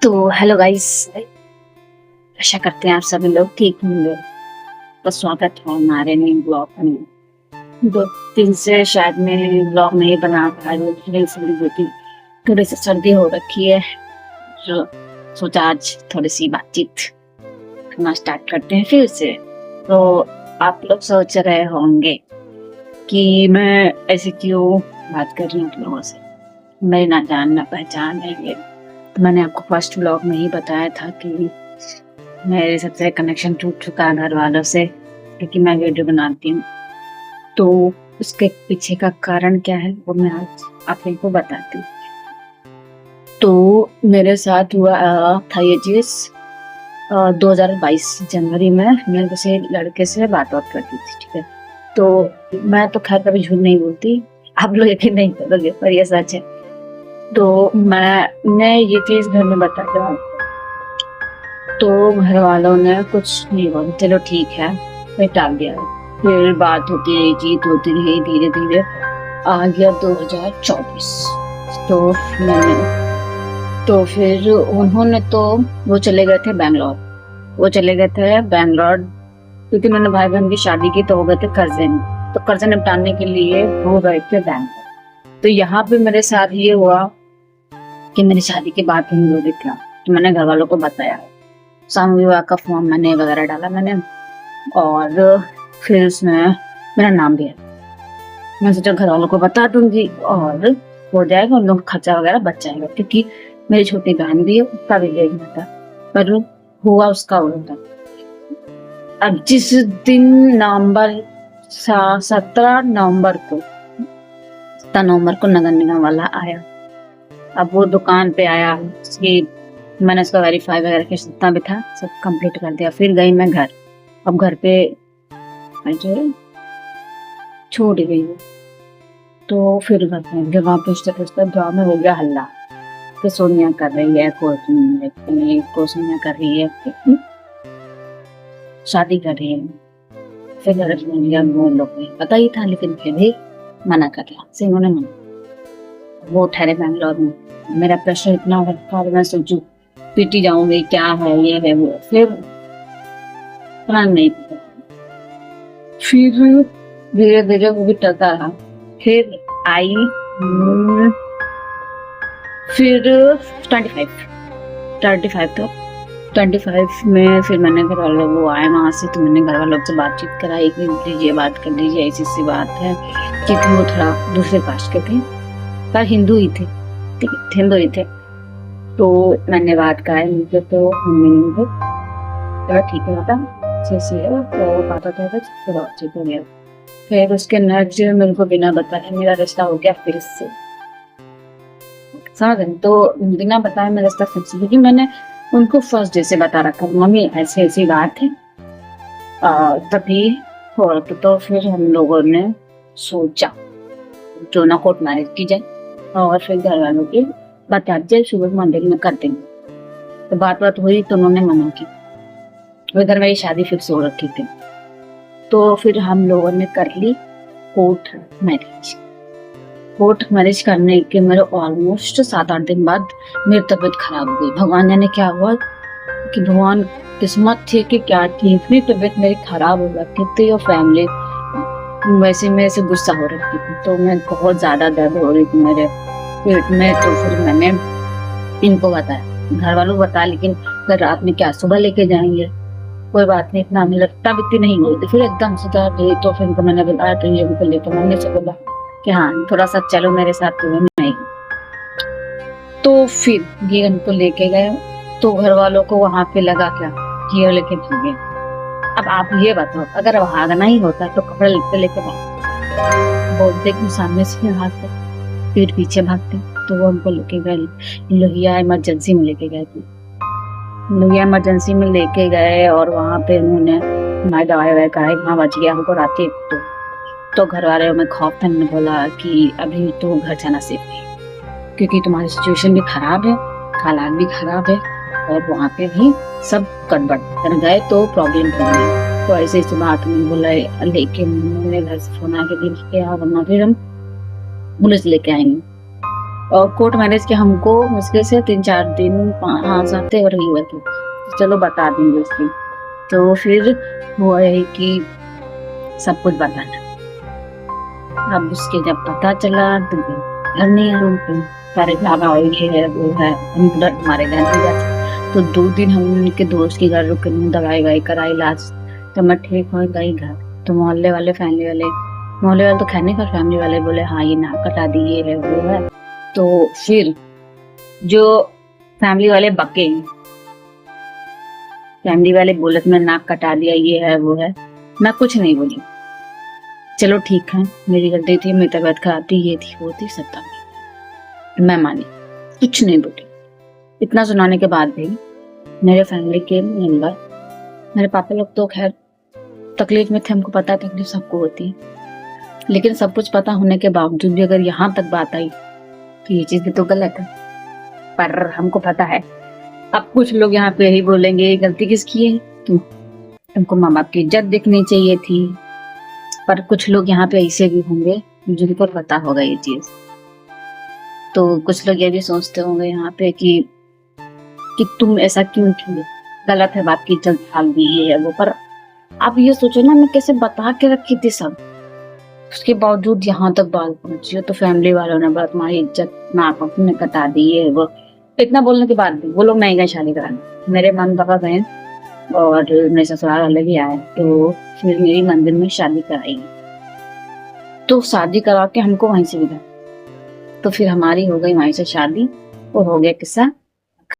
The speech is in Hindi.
तो हेलो गाइस, आशा करते हैं आप सभी लोग ठीक होंगे। तो स्वागत है हमारे नए ब्लॉग में। 2 दिन से शायद मैं ब्लॉग नहीं बना पा रही। थोड़ी सी सर्दी हो रखी है, जो सोचा आज थोड़ी सी बातचीत करना स्टार्ट करते हैं फिर से। तो आप लोग सोच रहे होंगे कि मैं ऐसे क्यों बात कर रही हूँ आप लोगों से, मेरी ना जान ना पहचान है ये। तो मैंने आपको फर्स्ट व्लॉग में ही बताया था कि मेरे सबसे कनेक्शन टूट चुका है घर वालों से, क्योंकि मैं वीडियो बनाती हूँ। तो उसके पीछे का कारण क्या है वो मैं आज आप लोगों को बताती हूँ। तो मेरे साथ हुआ था ये चीज 2022 जनवरी में। मैं किसी लड़के से बात करती थी, ठीक है। तो मैं तो खैर कभी झूठ नहीं बोलती, आप लोग यकीन नहीं करोगे पर ये सच है। तो मैंने ये चीज घर में बताया, तो घर वालों ने कुछ नहीं बोला, चलो ठीक है, मैं टाल दिया। फिर बात होती रही, जीत होती रही, धीरे धीरे आ गया 2024। तो फिर उन्होंने तो वो चले गए थे बैंगलोर, क्योंकि मैंने भाई बहन की शादी की तो हो गए थे कर्जे में। तो कर्जे निपटाने के लिए वो गए थे बैंगलोर। तो यहाँ पे मेरे साथ ये हुआ कि मेरी शादी के बाद ही था। तो मैंने घर वालों को बताया, सामूहिक विवाह का फॉर्म मैंने वगैरह डाला मैंने, और फिर उसमें मेरा नाम भी है। मैं सोचा घर वालों को बता दूंगी और हो जाएगा, उन लोग खर्चा वगैरह बच जाएगा, क्योंकि मेरी छोटी बहन भी है, उसका भी देखना था। पर हुआ उसका उल्टा। अब जिस दिन 17 नवंबर को नगर निगम वाला आया। अब वो दुकान पे आया, मैंने उसका वेरीफाई वगैरह के जितना भी था सब कंप्लीट कर दिया। फिर गई मैं घर। अब घर पे छूट गई। तो फिर घर पे वहाँ पूछते गाँव में हो गया हल्ला कि सोनिया कर रही है को सोनिया कर रही है, शादी कर रही है। फिर लोग पता ही था, लेकिन फिर भी मना कर दिया। उन्होंने मना। वो ठहरे बैंगलोर में। मेरा प्रेशर इतना होता, मैं सोचू पीटी जाऊंगी, क्या है ये है वो। फिर प्लान नहीं था। फिर धीरे धीरे वो भी टलता रहा। फिर आई फिर 25 में फिर मैंने घर वालों वो आए वहां से। तो मैंने घर वालों से बातचीत कराई कि लीजिए बात कर लीजिए, ऐसी सी बात है। क्योंकि वो थोड़ा दूसरे कास्ट के थे, पर हिंदू ही थे, हिंदू ही थे। तो मैंने बात कराई मुझे, तो मम्मी चलो ठीक है बेटा, तो पापा कहते चलो ठीक हो गया। फिर उसके नेक्स्ट डे मेरे को बिना बताए मेरा रिश्ता हो गया फिर से, समझ रहे। तो बिना बताए मेरा रिश्ता फिर से, क्योंकि मैंने उनको फर्स्ट डे से बता रखा मम्मी ऐसी ऐसी बात है। तभी हो। तो फिर हम लोगों ने सोचा जो ना कोर्ट मैरिज की जाए, और फिर घर वालों की बता दिया सुबह मंदिर में कर देंगे। तो बात हुई तो उन्होंने मना की। उधर मेरी शादी फिक्स हो रखी थी। तो फिर हम लोगों ने कर ली कोर्ट मैरिज करने के मेरे ऑलमोस्ट 7-8 दिन बाद मेरी तबीयत खराब हो गई। भगवान जाने क्या हुआ, कि भगवान किस्मत थी कि क्या थी, इतनी तबीयत मेरी खराब हो रखी थी। और फैमिली वैसे मेरे से गुस्सा हो रही थी, तो मैं बहुत ज्यादा दर्द हो रही थी मेरे पेट में। तो फिर मैंने इनको बताया, घर वालों को बताया, लेकिन रात में क्या सुबह लेके जाएंगे, कोई बात नहीं, इतना हमें लगता भी नहीं हुई थी। फिर एकदम से तो फिर इनको मैंने बताया, तो ये भी कर लिया। तो मम्मी से बोला कि हाँ थोड़ा सा चलो मेरे साथ, तो नहीं। तो फिर ये उनको लेके गए। तो घर वालों को वहां पे लगा क्या कि ये लेके भागे। अब आप ये बताओ, अगर भागना ही होता तो कपड़े लेके बोलते कि सामने से भागते, फिर पीछे भागते। तो वो उनको लेके गए, लोहिया इमरजेंसी में लेके गए थे। लोहिया इमरजेंसी में लेके गए, और वहां पे उन्होंने हमारी दवाई ववाई कराई। वहां बच गया हमको रात के। तो घर वाले में खौफ था, बोला कि अभी तो घर जाना सेफ नहीं, क्योंकि तुम्हारी सिचुएशन भी खराब है, हालात भी खराब है, और वहाँ पे भी सब गड़बड़ कर गए तो प्रॉब्लम होगी। तो ऐसे बात में बोला लेके मेरे घर से फोन आके लेके आओ, वरना फिर हम पुलिस लेके आएंगे। और कोर्ट मैरिज के हमको मुश्किल से 3-4 दिन 5 हफ्ते और ही हुए थे, तो चलो बता देंगे उसकी। तो फिर हुआ है कि सब कुछ बताना। अब उसके जब पता चला तो घर नहीं आए उनके, सारे ढाबा है वो है, हमारे घर नहीं जाते। तो 2 दिन हम उनके दोस्त के घर रुके, दवाई वाई कराई, इलाज। तो मैं ठीक हो गई घर, तो मोहल्ले वाले तो खैर नहीं, पर फैमिली वाले बोले हाँ ये नाक कटा दी, ये है वो है। तो फिर जो फैमिली वाले बके, फैमिली वाले बोले मैं नाक कटा दिया, ये है वो है। मैं कुछ नहीं बोली, चलो ठीक है मेरी गलती थी, मेरी तबीयत खराब थी, ये थी वो थी, सब था, मैं मानी, कुछ नहीं बोली। इतना सुनाने के बाद भी मेरे फैमिली के मेंबर, मेरे पापा लोग तो खैर तकलीफ में थे, हमको पता है तकलीफ सबको होती है, लेकिन सब कुछ पता होने के बावजूद भी अगर यहाँ तक बात आई तो ये चीज भी तो गलत है। पर हमको पता है अब कुछ लोग यहाँ पे यही बोलेंगे गलती किसकी है, तुमको माँ बाप की इज्जत देखनी चाहिए थी। पर कुछ लोग यहाँ पे ऐसे भी होंगे जिनको पता होगा ये चीज, तो कुछ लोग ये भी सोचते होंगे यहाँ पे कि तुम ऐसा क्यों किए, गलत है, बाप की इज्जत फाल दी है वो। पर आप ये सोचो ना, मैं कैसे बता के रखी थी सब, उसके बावजूद यहाँ तक बात पहुंची हो। तो फैमिली वालों ने बोला तुम्हारी इज्जत नाक ने कटा दी है वो। इतना बोलने के बाद भी वो लोग नहीं गए शादी कराने। मेरे मम्मी पापा गए और मेरे ससुराल वाले भी आए, तो फिर मेरी मंदिर में शादी कराई। तो शादी करा के हमको वहीं से विदा, तो फिर हमारी हो गई वहीं से शादी और हो गया किस्सा